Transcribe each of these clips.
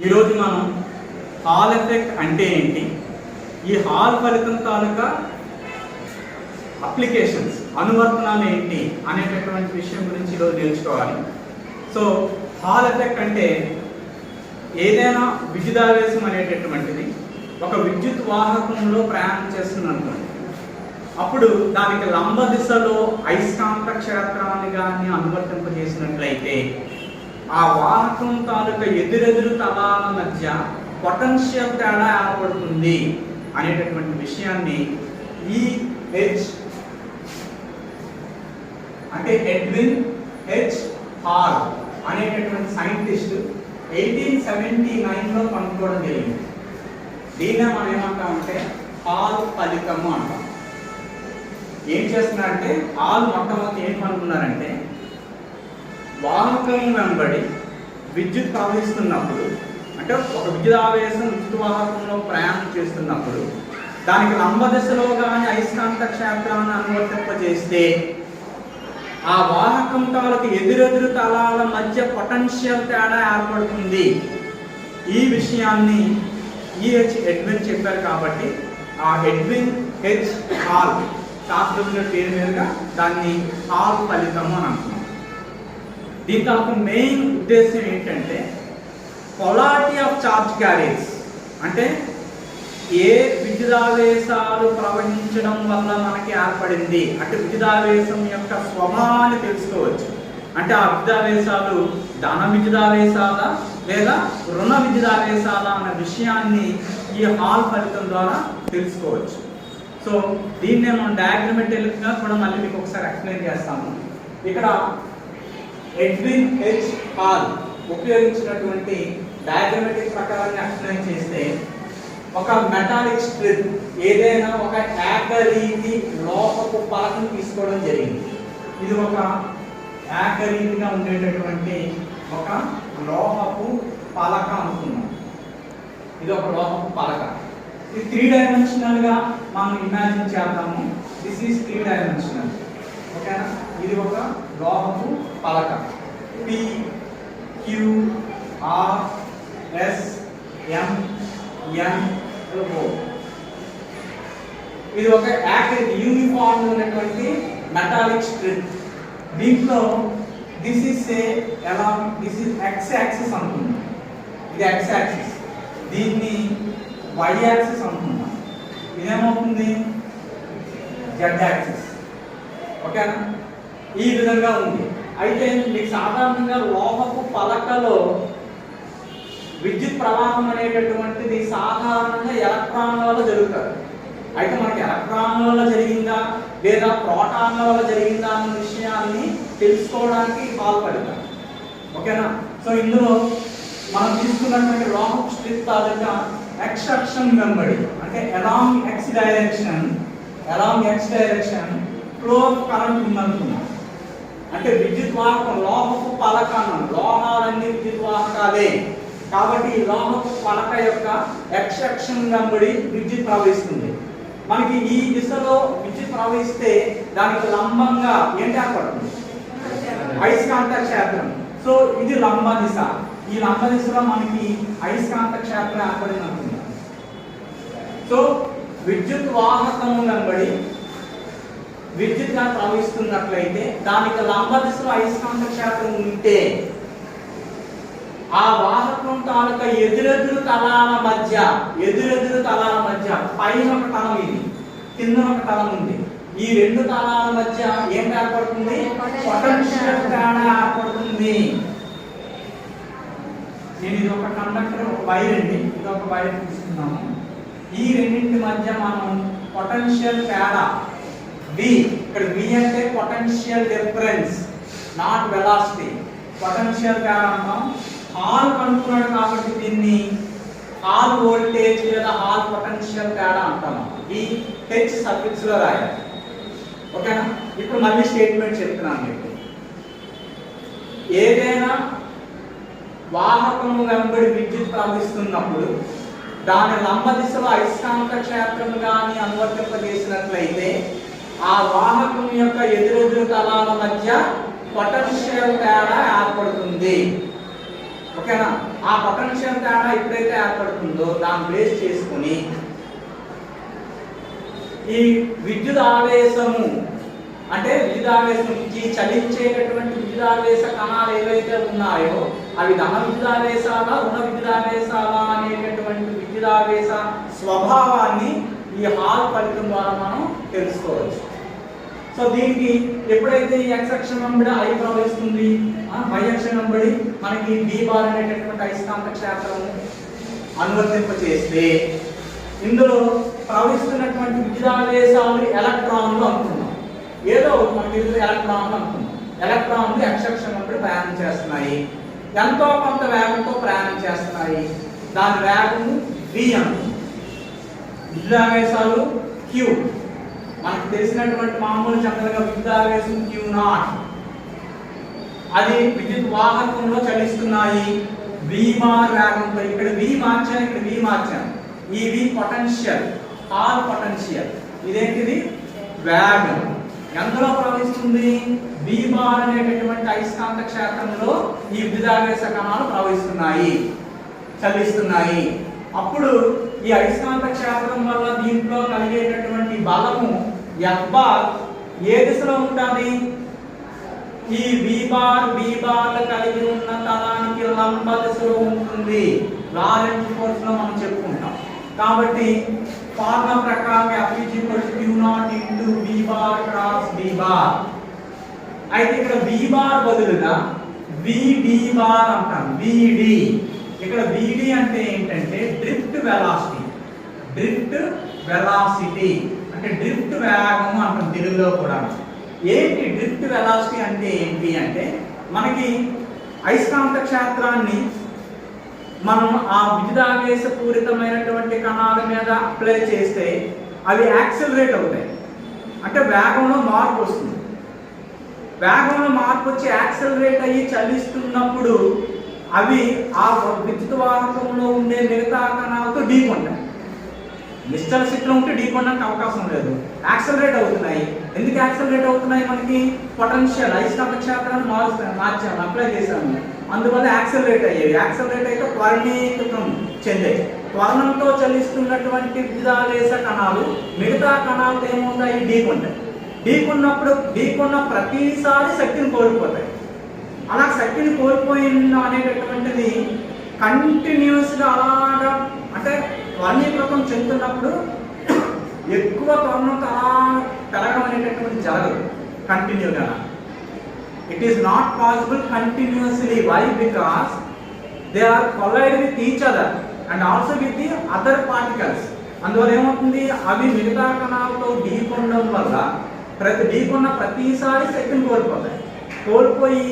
ఈరోజు మనం hall effect అంటే ఏంటి, ఈ హాల్ ఫలితం తాలూకా అప్లికేషన్స్ అనువర్తనాలు ఏంటి అనేటటువంటి విషయం గురించి ఈరోజు నేర్చుకోవాలి. సో హాల్ ఎఫెక్ట్ అంటే ఏదైనా విద్యుదావేశం అనేటటువంటిది ఒక విద్యుత్ వాహకంలో ప్రయాణం చేస్తుంది అనుకోండి. అప్పుడు దానికి లంబ దిశలో అయస్కాంత క్షేత్రాన్ని కానీ అనువర్తింపజేసినట్లయితే ఆ వాహకం తాలూకా ఎదురెదురు తలాల మధ్య పొటెన్షియల్ తేడా ఏర్పడుతుంది అనేటటువంటి విషయాన్ని ఈహెచ్ అంటే ఎడ్విన్ హెచ్ హాల్ అనేటటువంటి సైంటిస్ట్ 1879లో కనుక్కోవడం జరిగింది. దీన్నే మనం ఏమంటామంటే హాల్ ఫలితము అంటాం. ఏం చేస్తున్నారంటే హాల్ మొట్టమొదటి ఏం కనుక్కున్నారంటే వాహకం వెంబడి విద్యుత్ ప్రవహిస్తున్నప్పుడు, అంటే ఒక విద్యుదావేశం విద్యుత్ వాహకంలో ప్రయాణం చేస్తున్నప్పుడు దానికి లంబ దిశలో కానీ అయస్కాంత క్షేత్రాన్ని అనువర్తింపజేస్తే ఆ వాహకం తాలూకు ఎదురెదురు తలాల మధ్య పొటెన్షియల్ తేడా ఏర్పడుతుంది. ఈ విషయాన్ని ఈహెచ్ ఎడ్విన్ చెప్పారు కాబట్టి ఆ ఎడ్విన్ హెచ్ హాల్ శాస్త్రజ్ఞుల పేరు మీదుగా దాన్ని హాల్ ఫలితము అని అంటున్నాం. దీని తాలూకు మెయిన్ ఉద్దేశం ఏంటంటే పొలారిటీ ఆఫ్ చార్జ్ క్యారేజ్, అంటే ఏ విద్యుదావేశాలు ప్రవహించడం వల్ల మనకి ఏర్పడింది అంటే విద్యుదావేశం యొక్క స్వభావాన్ని తెలుసుకోవచ్చు. అంటే ఆ విద్యుదావేశాలు ధన విద్యుదావేశాలా లేదా రుణ విద్యుదావేశాలా అన్న విషయాన్ని ఈ హాల్ ఫలితం ద్వారా తెలుసుకోవచ్చు. సో దీన్నే మనం డయాగ్రమెటిక్గా కూడా మళ్ళీ మీకు ఒకసారి ఎక్స్ప్లెయిన్ చేస్తాము. ఇక్కడ ఎడ్విన్ హెచ్ హాల్ ఉపయోగించినటువంటి డయాగ్రమెటిక్ ప్రకారాన్ని ఎక్స్ప్లెయిన్ చేస్తే ఒక మెటాలిక్ స్ట్రిప్ ఏదైనా ఒక ఏకరీతి లోహపు పలకను తీసుకోవడం జరిగింది. ఇది ఒక ఏకరీతిగా ఉండేటటువంటి ఒక లోహపు పలక అనుకున్నాం. ఇది ఒక లోహపు పలక. ఇది 3 డైమెన్షనల్గా మనం ఇమాజిన్ చేద్దాము. This is 3 dimensional. ఓకేనా? ఇది ఒక లోహపు పలక. P Q R S M N O. ఇది ఒక యూనిఫామ్ ఉన్నటువంటి మెటాలిక్ స్ట్రిప్. దీంట్లో this is this is X axis అనుకుందాం. ఇది ఎక్స్ యాక్సిస్, దీన్ని వై యాక్సిస్ అనుకుందాం. ఇదేమవుతుంది జెడ్ యాక్సిస్. ఓకేనా? ఈ విధంగా ఉంది. అయితే మీకు సాధారణంగా లోహపు పలకలో విద్యుత్ ప్రవాహం అనేటటువంటిది సాధారణంగా ఎలక్ట్రాన్ల వల్ల జరుగుతుంది. అయితే మనకి ఎలక్ట్రాన్ల వల్ల జరిగిందా లేదా ప్రోటాన్ల వల్ల జరిగిందా అన్న విషయాన్ని తెలుసుకోవడానికి హాల్ ఫలితం. ఓకేనా? సో ఇందులో మనం తీసుకున్నటువంటి లోహపు స్ట్రిప్ తాలూకా ఎక్స్ అక్షం వెంబడి, అంటే along X direction flow of current ఉందనుకున్నాం. అంటే విద్యుత్ వాహకం లోహపు పలక అన్నాం. లోహాలన్నీ విద్యుత్ వాహకాలే కాబట్టి ఈ లోహపు పలక యొక్క ఎక్స్ అక్షం వెంబడి విద్యుత్ ప్రవహిస్తుంది. మనకి ఈ దిశలో విద్యుత్ ప్రవహిస్తే దానికి లంబంగా ఏంటి ఏర్పడుతుంది? అయస్కాంత క్షేత్రం. సో ఇది లంబ దిశ. ఈ లంబ దిశలో మనకి అయస్కాంత క్షేత్రం ఏర్పడింది అనుకుందాం. సో విద్యుత్ వాహకం వెంబడి విద్యుత్ ప్రవహిస్తున్నట్లయితే దానికి లంబ దిశలో అయస్కాంత క్షేత్రం ఉంటే ఆ వాహకం తాలూకా ఎదురెదురు తలాల మధ్య పైన ఒక తలం, ఇది కింద ఒక తలం ఉంది. ఈ 2 తలాల మధ్య ఏం ఏర్పడుతుంది? పొటెన్షియల్ తేడా ఏర్పడుతుంది. నేను ఇది ఒక కండక్టర్, ఒక వైర్ అండి, ఇది ఒక వైర్ తీసుకున్నాము. ఈ రెండింటి మధ్య మనం పొటెన్షియల్ తేడా V, ఇక్కడ V అంటే potential difference, not velocity. Potential తేడా అన్నాం. హాల్ కనుక్కున్నాడు కాబట్టి దీన్ని హాల్ వోల్టేజ్ లేదా హాల్ పొటెన్షియల్ తేడా అంటాము. ఈ హెచ్ సఫిక్స్ లో రాయాలి. ఓకేనా? ఇప్పుడు మళ్ళీ స్టేట్మెంట్ చెప్తున్నాను మీకు. ఏదైనా వాహకము వెంబడి విద్యుత్ ప్రవహిస్తున్నప్పుడు దాని లంబ దిశలో అయస్కాంత క్షేత్రం కానీ అనువర్తింపజేసినట్లయితే ఆ వాహకం యొక్క ఎదురెదురు తలాల మధ్య పొటెన్షియల్ తేడా ఏర్పడుతుంది. ఓకేనా? ఆ పొటెన్షియల్ తేడా ఎప్పుడైతే ఏర్పడుతుందో దాన్ని బేస్ చేసుకొని ఈ విద్యుత్ ఆవేశము అంటే విద్యుదావేశం నుంచి చలించేటటువంటి విద్యుదావేశ కణాలు ఏవైతే ఉన్నాయో అవి ధన విద్యుదావేశాల రుణ విద్యుదావేశాల అనేటటువంటి విద్యుదావేశ స్వభావాన్ని ఈ హాల్ ఫలితం ద్వారా మనం తెలుసుకోవచ్చు. సో దీనికి ఎప్పుడైతే ఈ x అక్షం వెంబడి I ప్రవహిస్తుంది, y అక్షం వెంబడి మనకి B బార్ అనేటటువంటి అయస్కాంత క్షేత్రము అనువర్తింపచేస్తే ఇందులో ప్రవహిస్తున్నటువంటి విద్యుదావేశాలు ఎలక్ట్రాన్లు అనుకున్నాం. ఏదో మనకి ఎలక్ట్రాన్లు అనుకున్నాం. ఎలక్ట్రాన్లు x అక్షం వెంబడి ప్రయాణం చేస్తున్నాయి, ఎంతో కొంత వేగంతో ప్రయాణం చేస్తున్నాయి. దాని వేగము v అనుకుంటాం. విద్యుదావేశాలు q, మనకు తెలిసినటువంటి మామూలు చక్కగా విద్యుదావేశం Q0, అది విద్యుత్ వాహకంలో చలిస్తున్నాయి v బార్ వేగంతో. ఇక్కడ v మార్చాను, ఇక్కడ v మార్చాను. ఈ v పొటెన్షియల్, హాల్ పొటెన్షియల్. ఇదేంటిది? వేగం. ఎందులో ప్రవహిస్తుంది? v బార్ అనేటటువంటి అయస్కాంత క్షేత్రంలో ఈ విద్యుదావేశ కణాలు ప్రవహిస్తున్నాయి, చలిస్తున్నాయి. అప్పుడు ఈ అయస్కాంత క్షేత్రం వల్ల దీంట్లో కలిగేటటువంటి బలము F బార్ ఏ దిశలో ఉంటుంది? ఈ V బార్ కలిగి ఉన్న తలానికి లంబ దిశలో ఉంటుంది. లారెంజ్ ఫోర్స్ లో మనం చెప్పుకుంటాం. కాబట్టి ఫార్ములా ప్రకారం F Q0 into V bar cross V bar. అయితే ఇక్కడ V బార్ బదులుగా VD బార్ అంటాం. VD. ఇక్కడ VD అంటే ఏంటంటే డ్రిఫ్ట్ వెలాసిటీ. డ్రిఫ్ట్ వెలాసిటీ అంటే డ్రిఫ్ట్ వేగము అంటాం తెలుగులో కూడా. ఏంటి డ్రిఫ్ట్ వెలాసిటీ అంటే ఏంటి అంటే మనకి అయస్కాంత క్షేత్రాన్ని మనం ఆ విద్యుదావేశ పూరితమైనటువంటి కణాల మీద అప్లై చేస్తే అవి యాక్సిలరేట్ అవుతాయి. అంటే వేగంలో మార్పు వస్తుంది. వేగంలో మార్పు వచ్చి యాక్సిలరేట్ అయ్యి చలిస్తున్నప్పుడు అవి ఆ విద్యుత్ వాహకంలో ఉండే మిగతా కణాలతో ఢీకొంటాయి. నిశ్చల స్థితిలో ఉంటే ఢీకొనడానికి అవకాశం లేదు. యాక్సిలరేట్ అవుతున్నాయి. ఎందుకు యాక్సిలరేట్ అవుతున్నాయి? మనకి పొటెన్షియల్ అయస్కాంత క్షేత్రాన్ని మార్చాము, అప్లై చేశాము. అందువల్ల యాక్సిలరేట్ అయ్యేవి. యాక్సిలరేట్ అయితే త్వరణీకృతం చెందాయి. త్వరణంతో చలిస్తున్నటువంటి విద్యుదావేశ కణాలు మిగతా కణాలతో ఏమవుతాయి? ఢీకొంటాయి. ఢీకొన్న ప్రతిసారి శక్తిని కోల్పోతాయి. అలా శక్తిని కోల్పోయిన అనేటటువంటిది కంటిన్యూస్గా అలాగా అంటే త్వరణీకృతం చెందుతున్నప్పుడు ఎక్కువ త్వరణంతో అలా పెరగడం అనేటటువంటి జరగదు కంటిన్యూగా. It is not possible continuously. Why? Because they are collide with each other and also with the other particles. అందువల్ల ఏమవుతుంది? అవి మిగతా కణాలతో ఢీకొనడం వల్ల ఢీకొన్న ప్రతిసారి శక్తిని కోల్పోతాయి. కోల్పోయి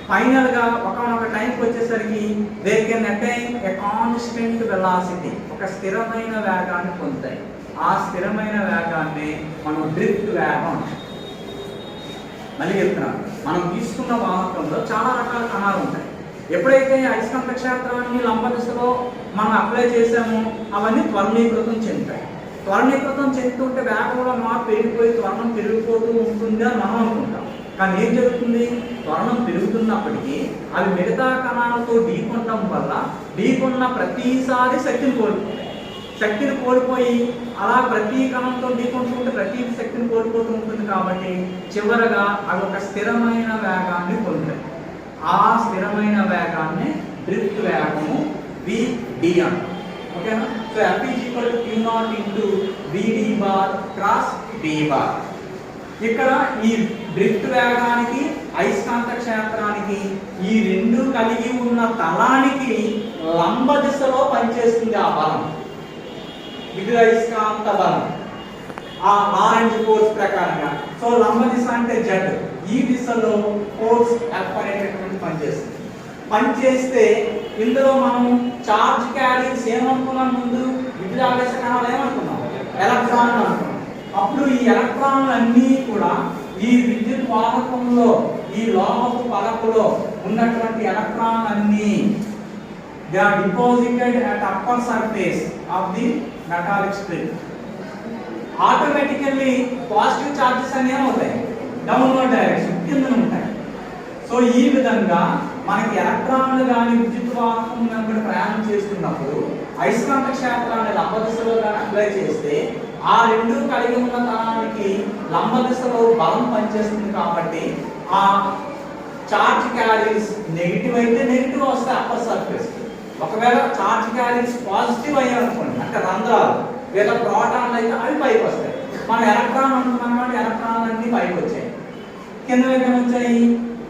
ఫైనల్ గా ఒక టైంకి వచ్చేసరికి they can attain a constant velocity, ఒక స్థిరమైన వేగాన్ని పొందుతాయి. ఆ స్థిరమైన వేగాన్ని మనం డ్రిఫ్ట్ వేగం. మళ్ళీ చెప్తున్నాను, మనం తీసుకున్న వాహకంలో చాలా రకాల కణాలు ఉంటాయి. ఎప్పుడైతే అయస్కాంత క్షేత్రాన్ని లంబ దిశలో మనం అప్లై చేసామో అవన్నీ త్వరణీకృతం చెందుతాయి. త్వరణీకృతం చెందుతుంటే వేగంలో మార్పు పెరిగిపోయి త్వరణం పెరిగిపోతూ ఉంటుంది అని మనం అనుకుంటాం. కానీ ఏం జరుగుతుంది? త్వరణం పెరుగుతున్నప్పటికీ అవి మిగతా కణాలతో ఢీకొనడం వల్ల ఢీకొన్న ప్రతిసారి శక్తిని కోల్పోతాయి. శక్తిని కోల్పోయి అలా ప్రతి కణంతో ఢీకొంటుంటే ప్రతి శక్తిని కోల్పోతూ ఉంటుంది. కాబట్టి చివరగా అవి ఒక స్థిరమైన వేగాన్ని పొందుతాయి. ఆ స్థిరమైన వేగాన్ని డ్రిఫ్ట్ వేగము VD అంటాం. ఓకేనా? So F Q0 into VD bar cross V bar. ఇక్కడ ఈ డ్రిఫ్ట్ వేగానికి అయస్కాంత క్షేత్రానికి ఈ రెండు కలిగి ఉన్న తలానికి లంబ దిశలో పనిచేస్తుంది ఆ బలం, విద్యుత్ అయస్కాంత బలం ఆ ఆరెంజ్ ఫోర్స్ ప్రకారంగా. సో లంబ దిశ అంటే Z, ఈ దిశలో ఫోర్స్ F అనేటటువంటి పనిచేస్తుంది. పనిచేస్తే ఇందులో మనం చార్జ్ క్యారీస్ ఏమనుకున్నాం? ముందు విద్యుదావేశ కణాలు ఏమనుకున్నాం? ఎలక్ట్రాన్లు అనుకున్నాం. అప్పుడు ఈ ఎలక్ట్రాన్లు అన్నీ కూడా ఈ విద్యుత్ వాహకంలో ఈ లోహపు పలకలో ఉన్నటువంటి ఎలక్ట్రాన్లు అన్నీ they are deposited at upper surface of the metallic strip. Automatically positive charges అన్నీ ఏమవుతాయి? డౌన్వర్డ్ డైరెక్షన్ కింద ఉంటాయి. సో ఈ విధంగా మనకి ఎలక్ట్రాన్లు కానీ విద్యుత్ వాహకం వెంబడి ప్రయాణం చేస్తున్నప్పుడు అయస్కాంత క్షేత్రాన్ని లంబ దిశలో కానీ అప్లై చేస్తే ఆ రెండు కలిగి ఉన్న తరానికి లంబ దిశలో బలం పనిచేస్తుంది కాబట్టి ఆ చార్జ్ క్యారీస్ నెగిటివ్ అయితే నెగిటివ్ వస్తాయి అప్పర్ సర్ఫేస్. ఒకవేళ చార్జ్ క్యారీస్ పాజిటివ్ అయ్యాయి అనుకోండి అంటే రంధ్రాలు లేదా ప్రోటాన్లు అయితే అవి పైకి వస్తాయి. మనం ఎలక్ట్రాన్ అనుకున్నాం కాబట్టి ఎలక్ట్రాన్లు అన్ని పైకి వచ్చాయి, కింద వైపు వచ్చాయి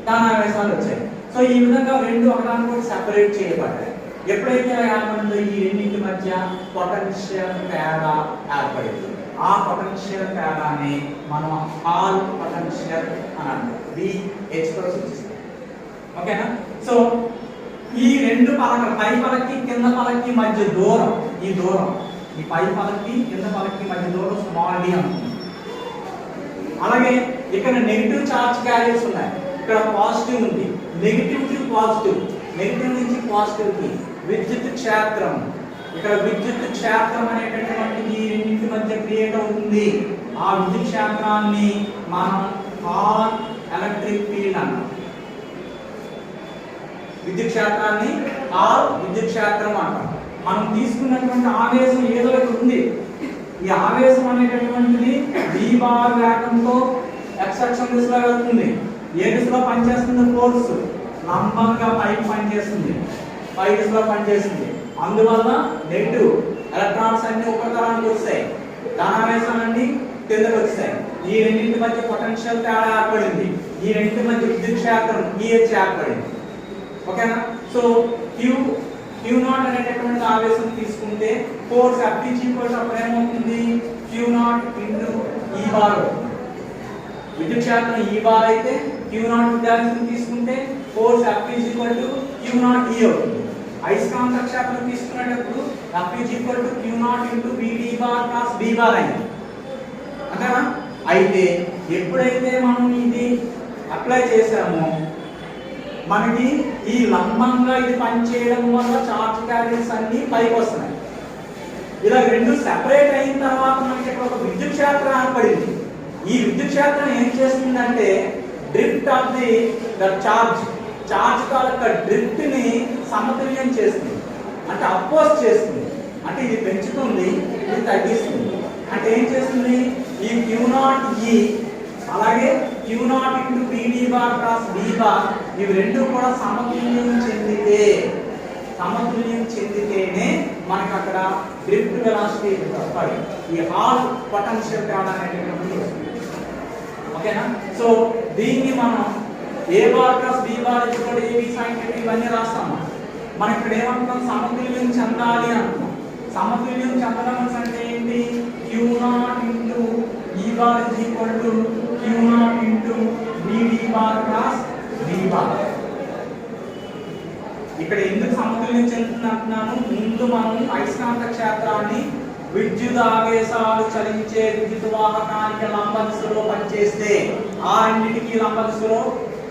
ధనావేశాలు వచ్చాయి. సో ఈ విధంగా రెండు ఒకదానికొకటి సెపరేట్ చేయబడ్డాయి. ఎప్పుడైతే ఏర్పడిందో ఈ రెండింటి మధ్య పొటెన్షియల్ తేడా ఏర్పడింది. ఆ పొటెన్షియల్ తేడాని మనం హాల్ పొటెన్షియల్ అని అంటాం. BH తో సూచిస్తాం. ఓకేనా? సో ఈ రెండు పలకలు పై పలకి కింద పలకి మధ్య దూరం, ఈ దూరం ఈ పై పలకి కింద పలకి మధ్య దూరం స్మాల్ d అనుకుంటాం. అలాగే ఇక్కడ నెగిటివ్ చార్జ్ క్యారియర్స్ ఉన్నాయి, ఇక్కడ పాజిటివ్ ఉంది. నెగిటివ్ టు పాజిటివ్, నెగిటివ్ నుంచి పాజిటివ్ కి విద్యుత్ క్షేత్రం, ఇక్కడ విద్యుత్ క్షేత్రం అనేటటువంటిది రెండింటి మధ్య క్రియేట్ అవుతుంది. ఆ విద్యుత్ క్షేత్రాన్ని మనం హాల్ ఎలక్ట్రిక్ ఫీల్డ్ అంటాం. విద్యుత్ క్షేత్రాన్ని హాల్ విద్యుత్ క్షేత్రం అంటాం. మనం తీసుకున్నటువంటి ఆవేశం ఏదో ఇక్కడ ఉంది. ఈ ఆవేశం అనేటటువంటిది v బార్ వేగంతో x అక్షం దిశలో వెళ్తుంది. ఏ దిశలో పనిచేస్తుంది? ఫోర్స్ లంబంగా పైకి పనిచేస్తుంది, పై దిశలో పనిచేస్తుంది. అందువల్ల నెగిటివ్ ఎలక్ట్రాన్స్ అన్ని ఒక తరానికి వస్తాయి, ధనావేశాలన్నీ కిందకు వస్తాయి. ఈ రెండింటి మధ్య పొటెన్షియల్ తేడా ఏర్పడింది. ఈ రెండింటి మధ్య విద్యుత్ క్షేత్రం EH ఏర్పడింది. ఓకేనా? సో Q0 అనేటటువంటి ఆవేశం తీసుకుంటే ఫోర్స్ FPG అప్పుడు ఏమవుతుంది? Q0 into E bar. విద్యుత్ క్షేత్రం E బార్ అయితే Q0 విద్యావేశం తీసుకుంటే ఫోర్స్ FPG Q0 E అవుతుంది. అయస్కాంత క్షేత్రం తీసుకునేటప్పుడు FPG Q0 into VD bar plus B bar అయింది. అంతేనా? అయితే ఎప్పుడైతే మనం ఇది అప్లై చేసామో మనకి ఈ లంబంగా ఇది పనిచేయడం వల్ల చార్జ్ క్యారియర్స్ అన్ని పైకి వస్తున్నాయి. ఇలా రెండు సెపరేట్ అయిన తర్వాత మనకి ఇక్కడ ఒక విద్యుత్ క్షేత్రం ఏర్పడింది. ఈ విద్యుత్ క్షేత్రం ఏం చేస్తుందంటే drift of the charge taluka drift ని సమతుల్యం చేస్తుంది, అంటే అపోజ్ చేస్తుంది. అంటే ఇది పెంచుతుంది, ఇది తగ్గిస్తుంది. అంటే ఏం చేస్తుంది? ఈ Q0E అలాగే Q0 into VD bar plus B bar ఇవి రెండు కూడా సమతుల్యం చెందితేనే మనకు అక్కడ డ్రిఫ్ట్ వెలాసిటీ పడి ఈ హాల్ పొటెన్షియల్ తేడా అనేటటువంటి వస్తుంది. ఓకేనా? సో దీన్ని మనం A bar plus B bar ఇక్కడ AB sin ఇవన్నీ రాస్తాము. మనం ఇక్కడ ఏమంటున్నాం? సమతుల్యం చెందాలి అంటున్నాం. సమతుల్యం చెందడం అంటే ఏంటి? Q0 into E bar is equal to Q0 into VD bar plus B bar. ఇక్కడ ఎందుకు సమతుల్యం చెందుతుంది అంటున్నాను? ముందు మనం అయస్కాంత క్షేత్రాన్ని విద్యుత్ ఆవేశాలు చలించే విద్యుత్ వాహకానికి లంబ దిశలో పనిచేస్తే ఆ రెండింటికి లంబ దిశలో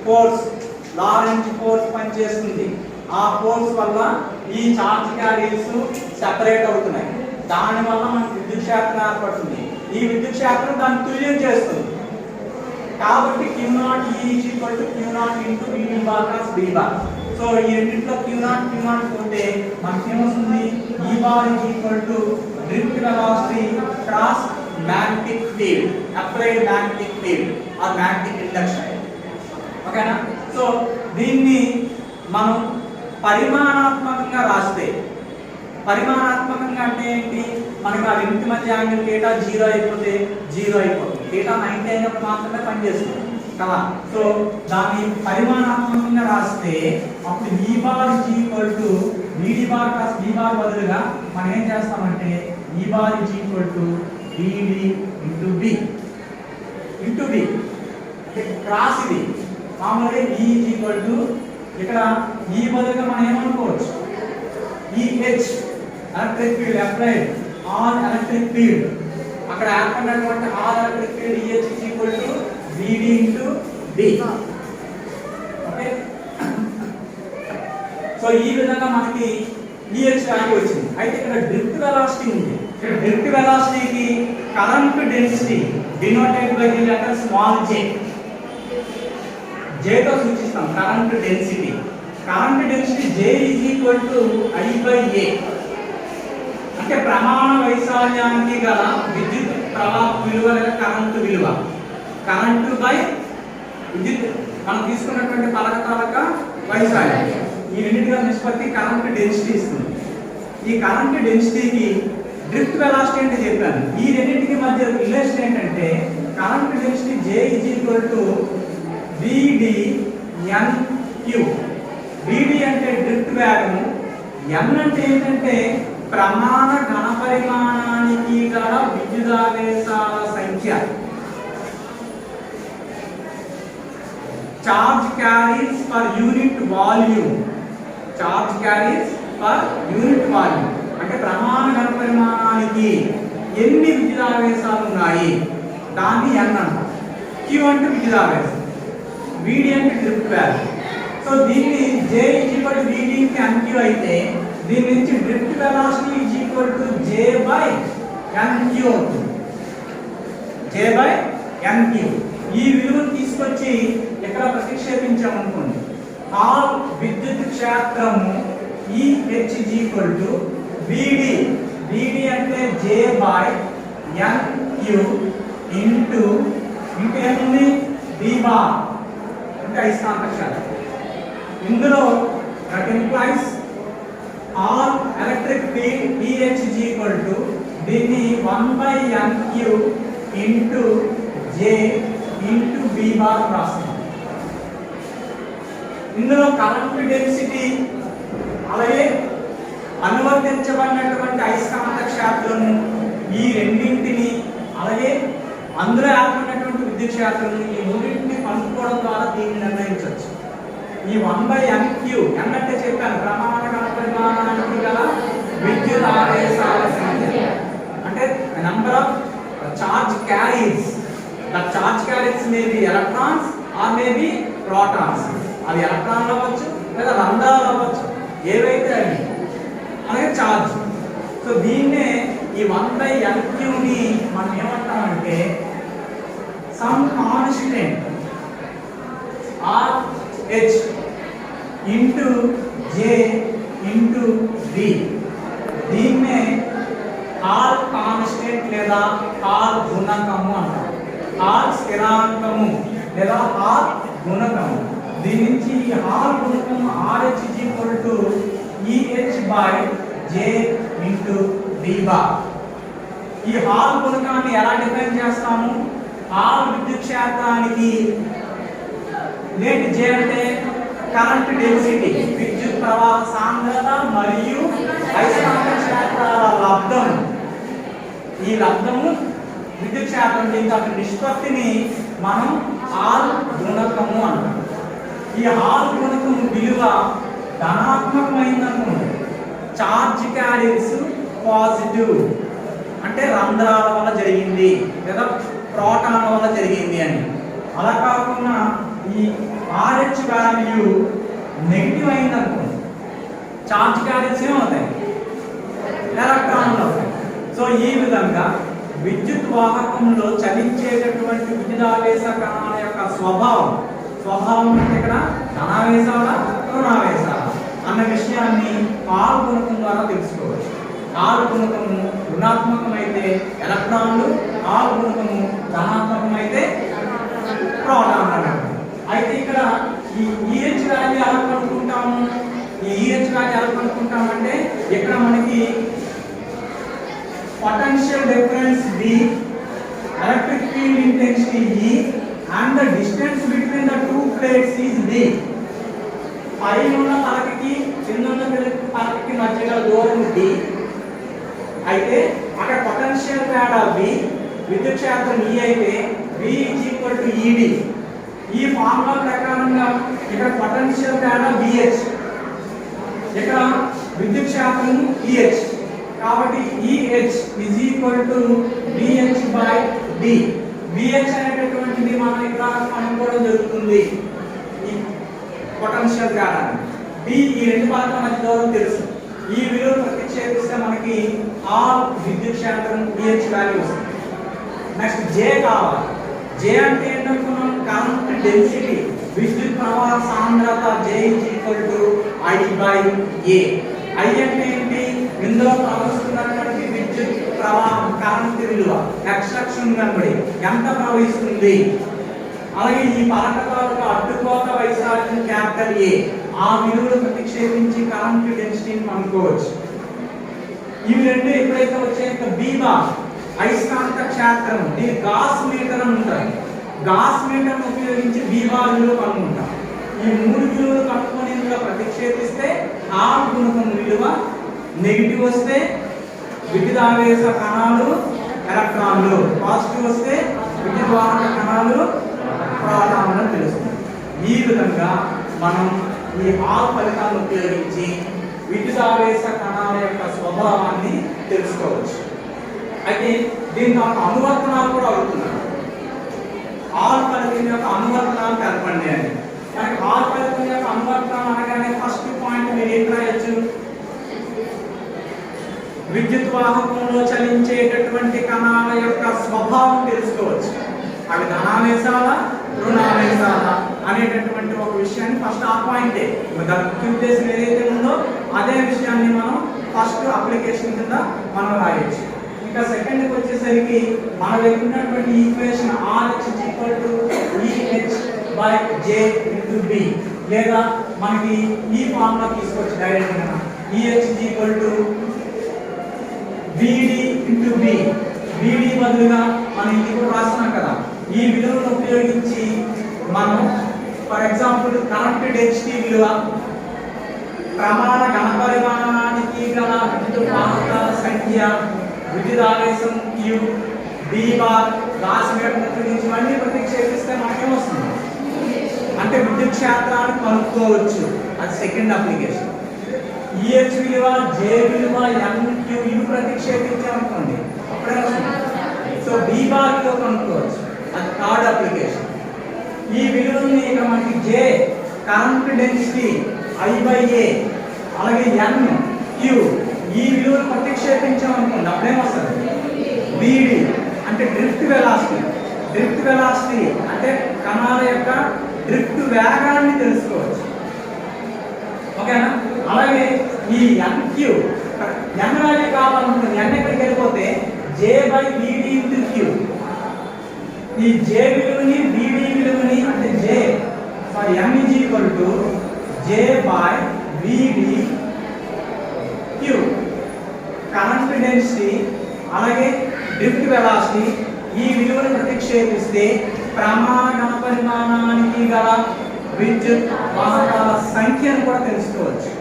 ఫోర్స్ లారెంజ్ ఫోర్స్ పనిచేస్తుంది. ఆ ఫోర్స్ వల్ల ఈ చార్జ్ క్యారియర్స్ సెపరేట్ అవుతున్నాయి. దాని వల్ల మనకు విద్యుత్ క్షేత్రం ఏర్పడుతుంది. ఈ విద్యుత్ క్షేత్రం దాన్ని తుల్యం చేస్తుంది. కాబట్టి Q0 Q0 into VD bar plus B bar. So ఈ రెండింటిలో Q0 ఉంటే మనకి ఏమొస్తుంది? E bar drift velocity cross magnetic field, applied magnetic field or magnetic induction. ఓకేనా? సో దీన్ని మనం పరిమాణాత్మకంగా రాస్తే, పరిమాణాత్మకంగా అంటే ఏంటి? మనకి ఆ రెండింటి మధ్య యాంగిల్ θ 0 అయిపోతే 0 అయిపోతుంది. θ 90 అయినప్పుడు మాత్రమే పనిచేస్తుంది కదా. సో దాన్ని పరిమాణాత్మకంగా రాస్తే అప్పుడు E bar VD bar plus B bar బదులుగా మనం ఏం చేస్తామంటే E bar VD into B cross ఇది మామూలుగా E ఇక్కడ E బదులుగా మనం ఏమనుకోవచ్చు? EH electric field applied on electric field. అక్కడ ఏర్పడినటువంటి all electric field EH VD into B. Okay? So ఈ విధంగా మనకి EH వాల్యూ వచ్చింది. అయితే ఇక్కడ డ్రిఫ్ట్ వెలాసిటీ ఉంది. డ్రిఫ్ట్ వెలాసిటీకి current density denoted by the letter small j తో సూచిస్తాం. Current density current density J is equal to I/A. అంటే ప్రమాణ వైశాల్యానికి గల విద్యుత్ ప్రవాహ విలువ లేదా కరెంటు విలువ. కరెంటు బై విద్యుత్ మనం తీసుకున్నటువంటి పలక వైశాల్యం, ఈ రెండింటిగా నిష్పత్తి కరెంట్ డెన్సిటీ ఇస్తుంది. ఈ కరెంట్ డెన్సిటీకి డ్రిఫ్ట్ వెలాసిటీ అంటే చెప్పాను. ఈ రెండింటికి మధ్య రిలేషన్ ఏంటంటే current density J is equal to VdNQ. Vd అంటే డ్రిఫ్ట్ వేగము, N అంటే ఏంటంటే ప్రమాణ ఘనపరిమాణానికి గల విద్యుదావేశాల సంఖ్య. Charge carries per unit volume. Charge carries per unit volume అంటే ప్రమాణ ఘనపరిమాణానికి ఎన్ని విద్యుదావేశాలు ఉన్నాయి దాన్ని N అంటారు. Q అంటే విద్యుదావేశం, Vd అంటే డ్రిఫ్ట్ వాల్యూ. సో దీన్ని J ఈక్వల్ టు Vd కి NQ అయితే దీని నుంచి drift velocity is equal to J by NQ అవుతుంది. J బై NQ ఈ విలువను తీసుకొచ్చి ఇక్కడ ప్రతిక్షేపించామనుకోండి, ఆల్ విద్యుత్ క్షేత్రము EH is equal to Vd. Vd అంటే J బై NQ ఇంటూ ఏముంది V బార్ అంటే అయస్కాంత క్షేత్రం. ఇందులో that implies all electric field EH is equal to దీన్ని 1/NQ into J into V bar రాస్తాం. ఇందులో కరెంట్ డెన్సిటీ అలాగే అనువర్తించబడినటువంటి అయస్కాంత క్షేత్రము ఈ రెండింటిని అలాగే అందులో ఏర్పడినటువంటి విద్యుత్ క్షేత్రం ఈ మూడింటిని కనుక్కోవడం ద్వారా దీన్ని నిర్ణయించవచ్చు. ఈ 1/NQ N అంటే చెప్పాను ప్రమాణ ఘనపరిమాణానికి గల విద్యుత్ ఆవేశాల సంఖ్య అంటే number of charge carriers. The charge carriers may be electrons or may be protons. అవి ఎలక్ట్రాన్లు అవ్వచ్చు లేదా రంధ్రాలు అవ్వచ్చు, ఏవైతే అవి అలాగే చార్జ్. సో దీన్నే ఈ 1/NQ ని మనం ఏమంటామంటే some constant RH into J into V. దీన్నే హాల్ కాన్స్టెంట్ లేదా హాల్ గుణకము అంటారు. హాల్ స్థిరాంకము లేదా హాల్ గుణకము. దీని నుంచి ఈ hall గుణకము RH is equal to EH by J into V bar. ఈ హాల్ గుణకాన్ని ఎలా డిఫైన్ చేస్తాము? హాల్ విద్యుత్ క్షేత్రానికి నేటి J అంటే కరెంట్ డెన్సిటీ, విద్యుత్ ప్రవాహ సాంద్రత మరియు అయస్కాంత క్షేత్రాల లబ్ధం. ఈ లబ్ధము విద్యుత్ క్షేత్రం దీని నిష్పత్తిని మనం హాల్ గుణకము అంటాం. ఈ హాల్ గుణకము విలువ ధనాత్మకమైనప్పుడు చార్జ్ క్యారీస్ పాజిటివ్ అంటే రంధ్రాల వల్ల జరిగింది లేదా ప్రోటాన్ల వల్ల జరిగింది అని. అలా కాకుండా ఈ RH వాల్యూ నెగిటివ్ అయిందనుకోండి, చార్జ్ క్యారీస్ ఏమవుతాయి? ఎలక్ట్రాన్లు అవుతాయి. సో ఈ విధంగా విద్యుత్ వాహకంలో చలించేటటువంటి విద్యుదావేశ కణాల యొక్క స్వభావం అంటే ఇక్కడ ధనావేశాల రుణావేశాల అన్న విషయాన్ని హాల్ గుణకం ద్వారా తెలుసుకోవచ్చు. హాల్ గుణకము రుణాత్మకమైతే ఎలక్ట్రాన్లు, హాల్ గుణకము ధనాత్మకమైతే ప్రోటాన్లు. అయితే ఇక్కడ ఈ EH వాల్యూ ఎలా కనుక్కుంటాము? ఈ EH వాల్యూ ఎలా కనుక్కుంటామంటే ఇక్కడ మనకి potential difference V, electric field intensity E and the distance between the two plates is D. పైన ఉన్న పలకకి కింద ఉన్న పలకకి మధ్యలో దూరం D. అయితే అక్కడ పొటెన్షియల్ తేడా V, విద్యుత్ క్షేత్రం E అయితే V is equal to ED. ఈ ఫార్ములా ప్రకారంగా ఇక్కడ పొటెన్షియల్ తేడా VH, ఇక్కడ విద్యుత్ క్షేత్రం EH. కాబట్టి EH is equal to VH by D. VH అనేటటువంటిది మనం ఇక్కడ కనుక్కోవడం జరుగుతుంది. ఈ పొటెన్షియల్ తేడా D ఈ రెండు పలకల మధ్య దూరం తెలుసు. ఈ విలువ ప్రతిక్షేపిస్తే మనకి ఆల్ విద్యుత్ క్షేత్రం EH వాల్యూ వస్తుంది. నెక్స్ట్ J కావాలి. J అంటే ఏంటనుకున్నాం? Current density. విద్యుత్ ప్రవాహ సాంద్రత J I/A. I అంటే ఏంటి? ఇందులో ప్రవహిస్తున్నటువంటి విద్యుత్ ప్రవాహం కరెంట్ విలువ ఎక్స్ట్రాక్షన్ వెంబడి ఎంత ప్రవహిస్తుంది. అలాగే ఈ పలకతాలకు అడ్డుకోత వైశాల్యం A, ఆ విలువలు ప్రతిక్షేపించి కరెంట్ డెన్సిటీని కనుక్కోవచ్చు. ఇవి రెండు ఎప్పుడైతే వచ్చాక B బార్ అయస్కాంత క్షేత్రం, దీని గాస్ మీటర్ అని ఉంటుంది. గాస్ మీటర్ ఉపయోగించి B బార్ విలువ కనుక్కుంటాం. ఈ మూడు విలువలు కనుక్కొని ఇందులో ప్రతిక్షేపిస్తే హాల్ గుణకం విలువ నెగిటివ్ వస్తే విద్యుదావేశ కణాలు ఎలక్ట్రాన్లు, పాజిటివ్ వస్తే విద్యుత్ వాహక కణాలు ప్రోటాన్లు అని తెలుస్తుంది. ఈ విధంగా మనం ఈ హాల్ ఫలితాలను ఉపయోగించి విద్యుదావేశ కణాల యొక్క స్వభావాన్ని తెలుసుకోవచ్చు. అయితే దీంతో అనువర్తనాలు కూడా అడుగుతున్నారు. హాల్ ఫలితం యొక్క అనువర్తనాలు తెలపండి అని. మనకి హాల్ ఫలితం యొక్క అనువర్తనాలు అనగానే ఫస్ట్ పాయింట్ మీరు ఏం రాయొచ్చు? విద్యుత్ వాహకంలో చలించేటటువంటి కణాల యొక్క స్వభావం తెలుసుకోవచ్చు. అవి ధనావేశాల రుణావేశాల అనేటటువంటి ఒక విషయాన్ని ఫస్ట్ ఆ పాయింటే దాని ముఖ్య ఉద్దేశం ఏదైతే ఉందో అదే విషయాన్ని మనం ఫస్ట్ అప్లికేషన్ కింద మనం రాయొచ్చు. ఇంకా సెకండ్కి వచ్చేసరికి మన దగ్గర ఉన్నటువంటి ఈక్వేషన్ RH/J/B లేదా మనకి ఈ ఫార్ములా తీసుకోవచ్చు డైరెక్ట్ గా. EH/VD/B. VD బదులుగా మనం ఇది కూడా రాస్తున్నాం కదా. ఈ విలువను ఉపయోగించి మనం ఫర్ ఎగ్జాంపుల్ కరెంట్ డెన్సిటీ విలువ, ప్రమాణ ఘనపరిమాణానికి గల విద్యుత్ వాహకాల సంఖ్య, విద్యుదావేశం Q, B బార్, గాస్ మీటర్ ఉపయోగించి మళ్ళీ ప్రతిక్షేపిస్తే మనకేమొస్తుంది అంటే విద్యుత్ క్షేత్రాన్ని కనుక్కోవచ్చు. అది సెకండ్ అప్లికేషన్. EH విలువ, J విలువ, MQ ఇవి ప్రతిక్షేపించామనుకోండి అప్పుడే వస్తుంది. సో B బార్ విలువ కనుక్కోవచ్చు. అది థర్డ్ అప్లికేషన్. ఈ విలువని ఇక్కడ మనకి J కరెంట్ డెన్సిటీ I/A, అలాగే N Q ఈ విలువను ప్రతిక్షేపించామనుకోండి అప్పుడేమొస్తుంది VD అంటే డ్రిఫ్ట్ వెలాసిటీ. డ్రిఫ్ట్ వెలాసిటీ అంటే కణాల యొక్క డ్రిఫ్ట్ వేగాన్ని తెలుసుకోవచ్చు. ఓకేనా? అలాగే ఈ NQ N వాల్యూ కావాలనుకుంటుంది. N ఎక్కడికి వెళ్ళిపోతే J/VD/Q. ఈ J విలువని VD విలువని అంటే M J/VD/Q కరెంట్ డెన్సిటీ అలాగే డ్రిఫ్ట్ వెలాసిటీ ఈ విలువను ప్రతిక్షేపిస్తే ప్రమాణ పరిమాణానికి గల విద్యుత్ వాహకాల సంఖ్యను కూడా తెలుసుకోవచ్చు.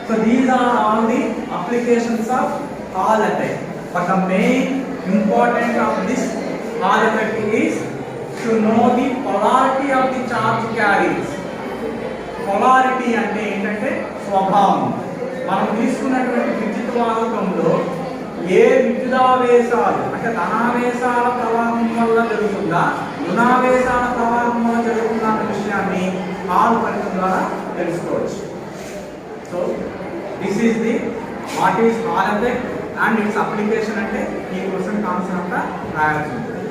So these are all the applications of Hall effect. But the main important of this Hall effect is to know the polarity of the charge carriers. Polarity అంటే ఏంటంటే స్వభావం. మనం తీసుకున్నటువంటి విద్యుత్ వాహకంలో ఏ విద్యుదావేశాలు అంటే ధనావేశాల ప్రవాహం వల్ల జరుగుతుందా రుణావేశాల ప్రవాహం వల్ల జరుగుతుందా అనే విషయాన్ని హాల్ ఫలితం ద్వారా తెలుసుకోవచ్చు. So this is the what is hall effect and it's application అంటే ఈ క్వశ్చన్ కాన్సెప్ట్ రాయాల్సి ఉంటుంది.